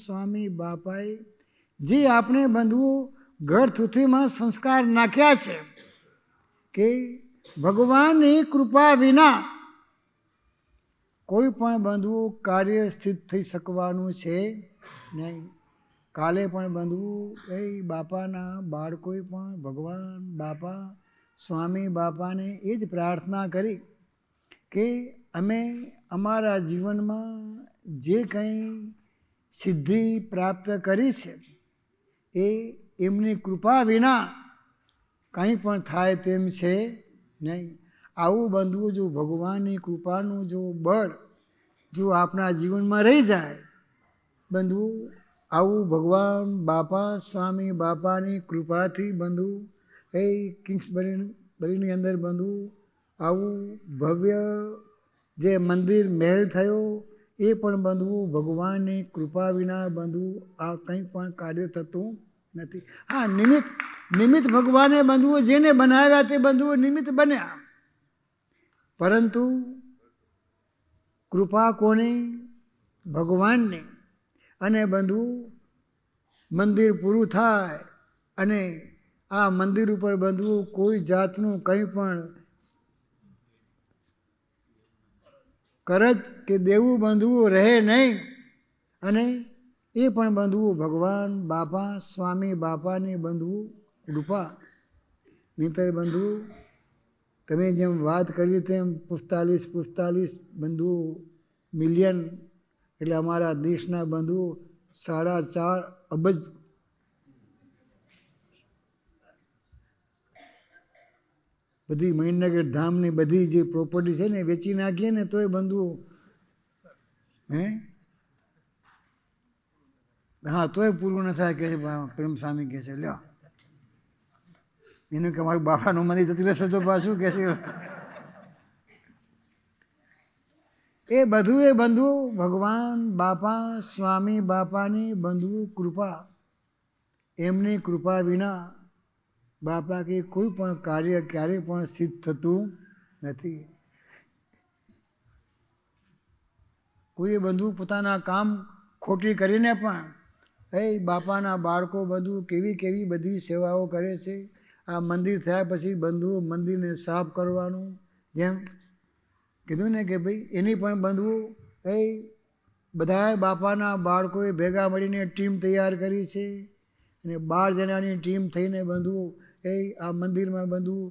સ્વામી બાપાએ જે આપણે બંધુઓ ઘર થુથીમાં સંસ્કાર નાખ્યા છે કે ભગવાનની કૃપા વિના કોઈ પણ બંધુઓ કાર્ય સ્થિત થઈ શકવાનું છે નહીં. કાલે પણ બંધુઓ એ બાપાના બાળકોએ પણ ભગવાન બાપા સ્વામી બાપાને એ જ પ્રાર્થના કરી કે અમે અમારા જીવનમાં જે કંઈ સિદ્ધિ પ્રાપ્ત કરી છે એ એમની કૃપા વિના કંઈ પણ થાય તેમ છે નહીં. આવું બંધુઓ જો ભગવાનની કૃપાનું જો બળ જો આપણા જીવનમાં રહી જાય બંધુઓ, આવું ભગવાન બાપા સ્વામી બાપાની કૃપાથી બંધુ એ કિંગ્સબરીની અંદર બંધુ આવું ભવ્ય જે મંદિર મહેલ થયો એ પણ બંધુ ભગવાનની કૃપા વિના બંધુ આ કંઈ પણ કાર્ય થતું નથી. હા, નિમિત્ત ભગવાને બંધુઓ જેને બનાવ્યા તે બંધુઓ નિમિત્ત બન્યા, પરંતુ કૃપા કોને? ભગવાનને. અને બંધુ મંદિર પૂરું થાય અને આ મંદિર ઉપર બંધુ કોઈ જાતનું કંઈ પણ કરજ કે દેવું બંધુઓ રહે નહીં. અને એ પણ બંધુઓ ભગવાન બાપા સ્વામી બાપાની બંધુઓ કૃપા. નહીંતર બંધુઓ તમે જેમ વાત કરી તેમ 45 બંધુઓ મિલિયન એટલે અમારા દેશના બંધુઓ 4.5 અબજ બધી મણિનગર ધામની બધી જે પ્રોપર્ટી છે ને વેચી નાખીએ ને તોય બંધુઓ હા તોય પૂરું ન થાય કે પ્રેમ સ્વામી કહે છે લ્યો એનું કે મારું બાપાનું મંદિર જતું રહેશે તો પાછું કહે છે. એ બધું એ બંધુ ભગવાન બાપા સ્વામી બાપાની બંધુ કૃપા. એમની કૃપા વિના બાપા કે કોઈ પણ કાર્ય ક્યારેય પણ સિદ્ધ થતું નથી. કોઈ બંધુ પોતાના કામ ખોટી કરીને પણ એ બાપાના બાળકો બધું કેવી બધી સેવાઓ કરે છે. આ મંદિર થયા પછી બંધુઓ મંદિરને સાફ કરવાનું, જેમ કીધું ને કે ભાઈ એની પણ બંધુઓ એ બધા બાપાના બાળકોએ ભેગા મળીને ટીમ તૈયાર કરી છે અને 12 જણાની ટીમ થઈને બંધુઓ એ આ મંદિરમાં બંધુઓ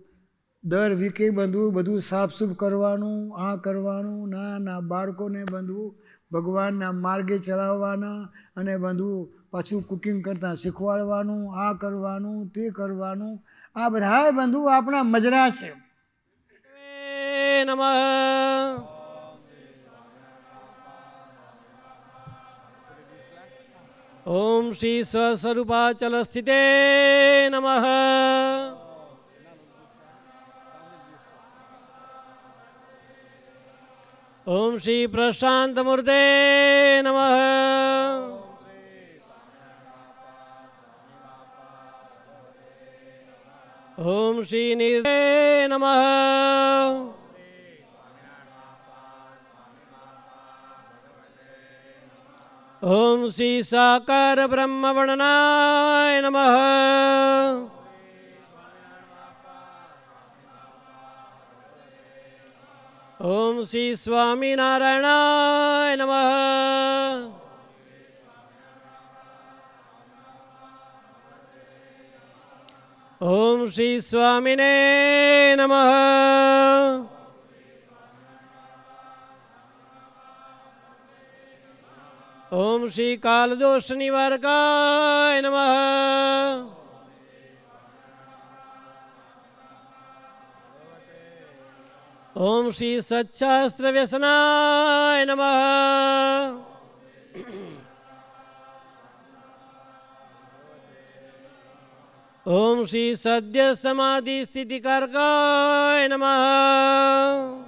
દર વીકે બંધુઓ બધું સાફસૂફ કરવાનું, આ કરવાનું, નાના બાળકોને બંધુઓ ભગવાનના માર્ગે ચલાવવાના અને બંધુઓ પાછું કુકિંગ કરતાં શીખવાડવાનું, આ કરવાનું તે કરવાનું. આ બધા બંધુઓ આપણા મજરા છે. નમઃ. ઓમ શ્રી સ્વસ્વરૂપાચલ સ્થિતે નમઃ. ઓમ શ્રી પ્રશાંત મૂર્તે નમઃ. ઓમ શ્રી નિર્દે નમઃ. ઓમ શ્રી સાકાર બ્રહ્મવર્ણનાય નમઃ. ઓમ શ્રી સ્વામિનારાયણાય નમઃ. ઓમ શ્રી સ્વામિને નમઃ. ઓમ શ્રી કાલદોષ નિવારકાય નમઃ. ઓમ શ્રી સચ્છાસ્ત્ર વ્યસનાય નમઃ. ઓમ શ્રી સદ્ય સમાધિ સ્થિતિકારકાય નમઃ.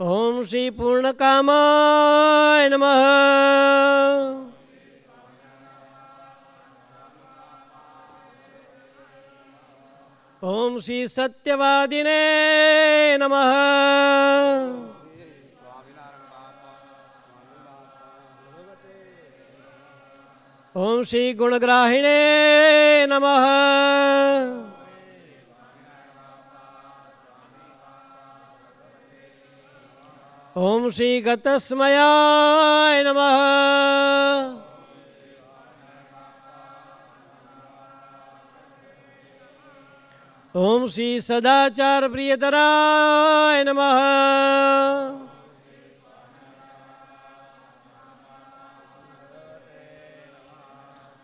ઓમ શ્રી પૂર્ણકામાય નમઃ. ઓમ શ્રી સત્યવાદિને નમઃ. ઓમ શ્રી ગુણગ્રાહિણે નમઃ. ઓમ શ્રી ગતસ્મયાય નમઃ. ઓમ શ્રી સદાચાર પ્રિયતરાય નમઃ.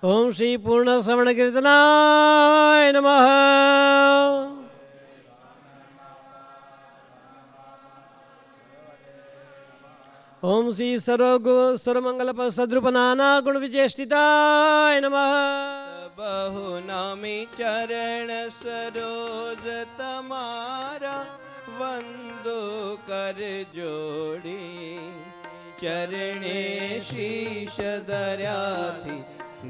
ઓમ શ્રી પૂર્ણ શ્રવણ કીર્તનાય નમઃ. ઓમ શ્રી સર્વમંગલ સદ્રુપનાના ગુણ વિચેષ્ટિતાય નમઃ. બહુ નામી ચરણ સરોજ તમારા વંદો કર જોડી ચરણે શીશ ધર્યાથી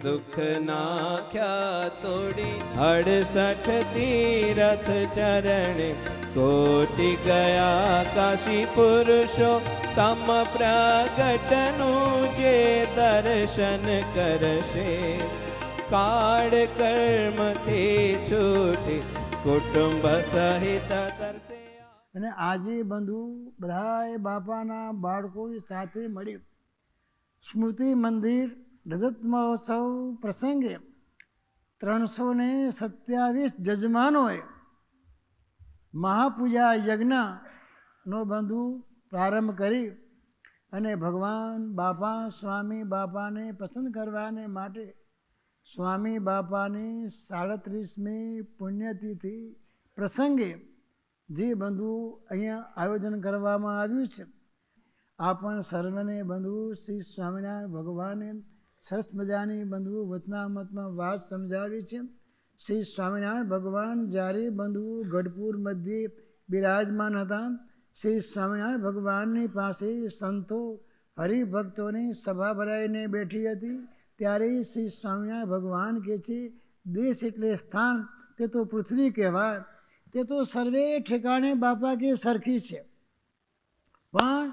દુઃખ નાખ્યા તોડી 68 તીરથ ચરણે કોટી ગયા કાશી પુરુષો તમ પ્રગટનું જે દર્શન કરશે કાળ કર્મથી છૂટી કુટુંબ સહિત તરસે. અને આજે બંધુ બધાએ બાપાના બાળકો સાથે મળી સ્મૃતિ મંદિર રજત મહોત્સવ પ્રસંગે 327 જજમાનોએ મહાપૂજા યજ્ઞનો બંધુ પ્રારંભ કરી અને ભગવાન બાપા સ્વામી બાપાને પસંદ કરવાને માટે સ્વામી બાપાની 37મી પુણ્યતિથિ પ્રસંગે જે બંધુ અહીંયા આયોજન કરવામાં આવ્યું છે આ પણ સર્વને બંધુ શ્રી સ્વામિનારાયણ ભગવાને સરસ મજાની બંધુ વચનામતમાં વાત સમજાવી છે. શ્રી સ્વામિનારાયણ ભગવાન જ્યારે બંધુ ગઢપુર મધ્યે બિરાજમાન હતા શ્રી સ્વામિનારાયણ ભગવાનની પાસે સંતો હરિભક્તોની સભા ભરાઈને બેઠી હતી ત્યારે શ્રી સ્વામિનારાયણ ભગવાન કહે છે દેશ એટલે સ્થાન તે તો પૃથ્વી કહેવાય તે તો સર્વે ઠેકાણે બાપા કે સરખી છે પણ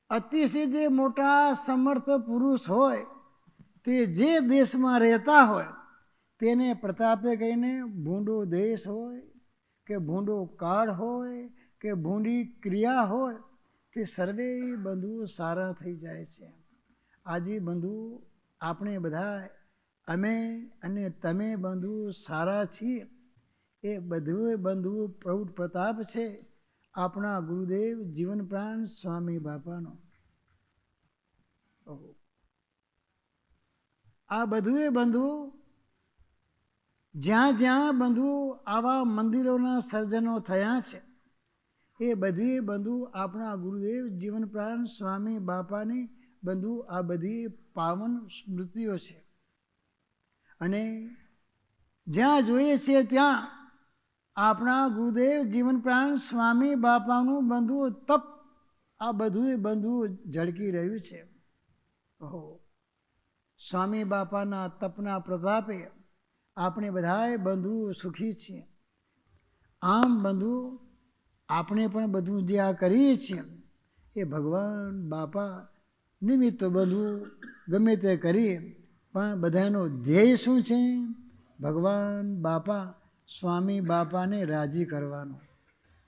અતિશય જે મોટા સમર્થ પુરુષ હોય તે જે દેશમાં રહેતા હોય તેને પ્રતાપે કહીને ભૂંડો દેશ હોય કે ભૂંડો કાળ હોય કે ભૂંડી ક્રિયા હોય તે સર્વે બંધુ સારા થઈ જાય છે. આજે બંધુ આપણે બધા અમે અને તમે બંધુ સારા છીએ એ બધું બંધુ પ્રૌઢ પ્રતાપ છે આપણા ગુરુદેવ જીવન પ્રાણ સ્વામી બાપાનો. આ બધું બંધુ જ્યાં જ્યાં બંધુ આવા મંદિરોના સર્જનો થયા છે એ બધી બંધુ આપણા ગુરુદેવ જીવન પ્રાણ સ્વામી બાપાની બંધુ આ બધી પાવન સ્મૃતિઓ છે. અને જ્યાં જોઈએ છીએ ત્યાં આપણા ગુરુદેવ જીવન પ્રાણ સ્વામી બાપાનું બંધુ તપ આ બધું બંધુ ઝળકી રહ્યું છે. ઓહો, સ્વામી બાપાના તપના પ્રતાપે આપણે બધાએ બંધુ સુખી છીએ. આમ બંધુ આપણે પણ બધું જે આ કરીએ છીએ એ ભગવાન બાપા નિમિત્ત બંધુ ગમે તે કરીએ પણ બધાનો ધ્યેય શું છે? ભગવાન બાપા સ્વામી બાપાને રાજી કરવાનો.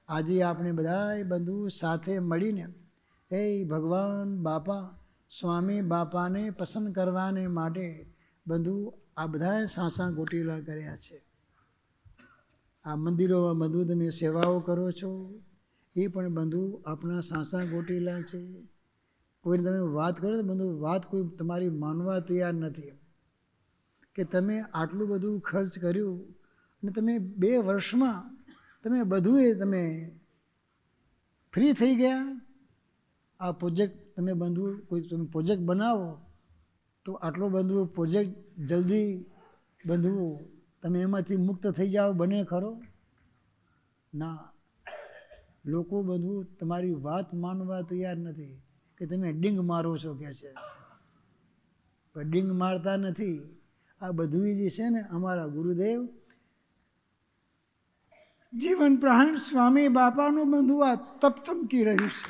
આજે આપણે બધાએ બંધુ સાથે મળીને એ ભગવાન બાપા સ્વામી બાપાને પસંદ કરવાને માટે બંધુ આ બધાએ સાસા ગોટીલા કર્યા છે. આ મંદિરોમાં બંધુ તમે સેવાઓ કરો છો એ પણ બંધુ આપણા સાસા ગોટીલા છે. કોઈને તમે વાત કરો તો બંધુ વાત કોઈ તમારી માનવા તૈયાર નથી કે તમે આટલું બધું ખર્ચ કર્યું અને તમે 2 વર્ષમાં તમે બધું તમે ફ્રી થઈ ગયા. આ પ્રોજેક્ટ તમે બંધુ કોઈ તમે પ્રોજેક્ટ બનાવો તો આટલો બંધુ પ્રોજેક્ટ જલ્દી બંધુ તમે એમાંથી મુક્ત થઈ જાઓ બને ખરો? ના, લોકો બંધુ તમારી વાત માનવા તૈયાર નથી કે તમે ડીંગ મારો છો કે છે, પણ ડીંગ મારતા નથી. આ બધું જે છે ને અમારા ગુરુદેવ જીવન પ્રાણ સ્વામી બાપાનું બંધુ આ તપ ચમકી રહ્યું છે.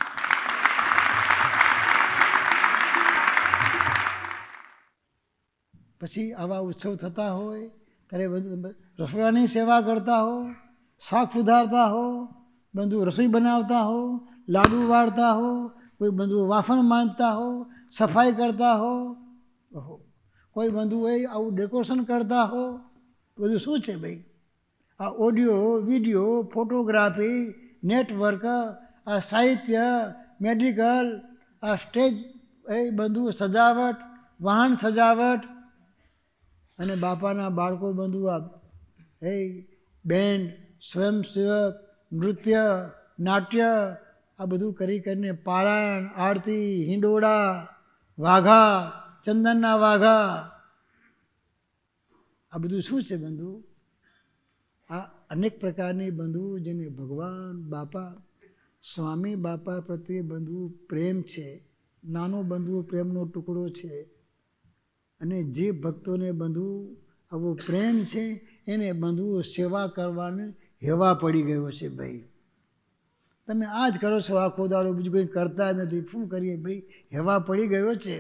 પછી આવા ઉત્સવ થતા હોય ત્યારે બધું રસોડાની સેવા કરતા હો, શાક સુધારતા હો, બંધુ રસોઈ બનાવતા હો, લાડુ વાળતા હો, કોઈ બંધુ વાસણ માંજતા હો, સફાઈ કરતા હો, કોઈ બંધુ એ આવું ડેકોરેશન કરતા હો, બધું શું છે ભાઈ? આ ઓડિયો, વિડીયો, ફોટોગ્રાફી, નેટવર્ક, આ સાહિત્ય, મેડિકલ, આ સ્ટેજ, એ બધું સજાવટ, વાહન સજાવટ, અને બાપાના બાળકો બંધુ આ એ બેન્ડ, સ્વયંસેવક, નૃત્ય, નાટ્ય, આ બધું કરીને પારાયણ, આરતી, હિંડોળા, વાઘા, ચંદનના વાઘા, આ બધું શું છે બંધુ? આ અનેક પ્રકારની બંધુ જેને ભગવાન બાપા, સ્વામી બાપા પ્રત્યે બંધુ પ્રેમ છે. નાનો બંધુ પ્રેમનો ટુકડો છે. અને જે ભક્તોને બંધુ આવો પ્રેમ છે એને બંધુ સેવા કરવાની હેવા પડી ગયો છે ભાઈ. તમે આ જ કરો છો આખો દાડો, બીજું કંઈ કરતા જ નથી. શું કરીએ ભાઈ? હેવા પડી ગયો છે.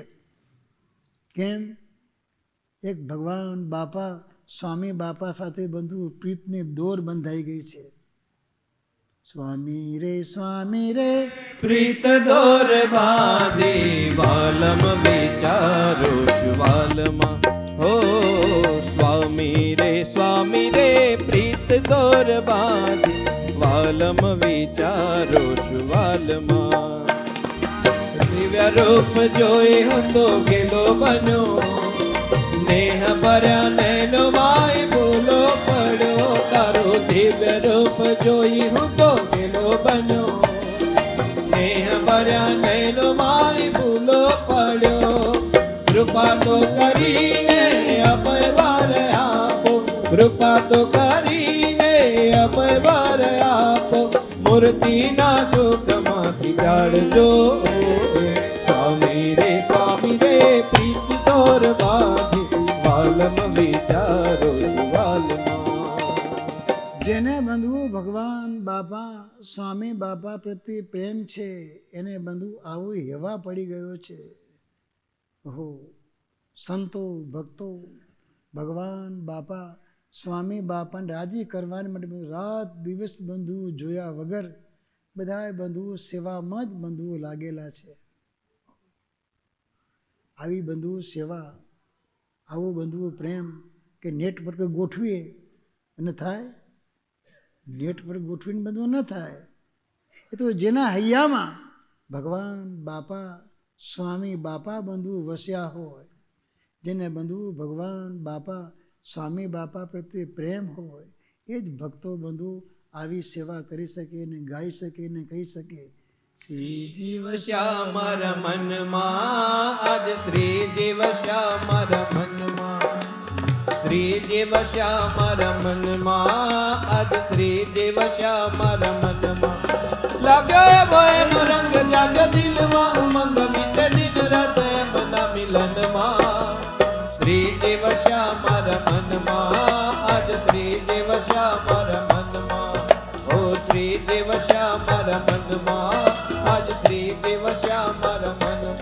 કેમ? એક ભગવાન બાપા, સ્વામી બાપા સાથે બંધુ પ્રીતની દોર બંધાઈ ગઈ છે. સ્વામી રે પ્રીત દોર બાંધી વાલમ વિચારો શિવાલમાં. હો સ્વામી રે પ્રીત દોર બાંધી વાલમ વિચારો શિવાલમાં. દિવ્ય રૂપ જોઈ હું તો ગેલો બન્યો, નેહ ભર્યા નૈનો માય ભૂલો પડ્યો. તારો દિવ્ય રૂપ જોઈ હું તો ગેલો બન્યો, નેહ ભર્યા નૈનો માય ભૂલો પડ્યો. કૃપા તો કરીને અભય વાર આપો, કૃપા તો કરીને અભય વાર આપો. મૂર્તિના સુખમાંથી જાળજો. સ્વામી રે પ્રીત દોર બાંધી વાલમ વિચારો શિવાલમાં. જેને બંધુ ભગવાન બાપા, સ્વામી બાપા પ્રત્યે પ્રેમ છે એને બંધુ આવો હેવા પડી ગયો છે. હો સંતો, ભક્તો ભગવાન બાપા, સ્વામી બાપાને રાજી કરવાને માટે રાત દિવસ બંધુ જોયા વગર બધાએ બંધુ સેવામાં જ બંધુઓ લાગેલા છે. આવી બંધુ સેવા, આવો બંધુઓ પ્રેમ કે નેટવર્ક ગોઠવીએ અને થાય? નેટવર્ક ગોઠવીને બંધુ ન થાય. એ તો જેના હૈયામાં ભગવાન બાપા, સ્વામી બાપા બંધુ વસ્યા હોય, જેને બંધુ ભગવાન બાપા, સ્વામી બાપા પ્રત્યે પ્રેમ હોય, એ જ ભક્તો બંધુ આવી સેવા કરી શકે ને ગાઈ શકે ને કહી શકે. શ્રીજી વસ્યા મારા મનમાં, આજ શ્રીજી વસ્યા મારા મનમાં. શ્રીજી વસ્યા મારા મનમાં, આજ શ્રીજી વસ્યા મારા મનમાં. લાગ્યો ભયનો રંગ જાગ દિલમાં, ઉમંગ મીઠે દિન રાત એમના મિલનમાં. શ્રીજી વસ્યા મારા મનમાં, આજ શ્રીજી વસ્યા મારા મનમાં. ઓ શ્રીજી વસ્યા મારા મનમાં, આજ શ્રીજી વસ્યા મારા મનમાં.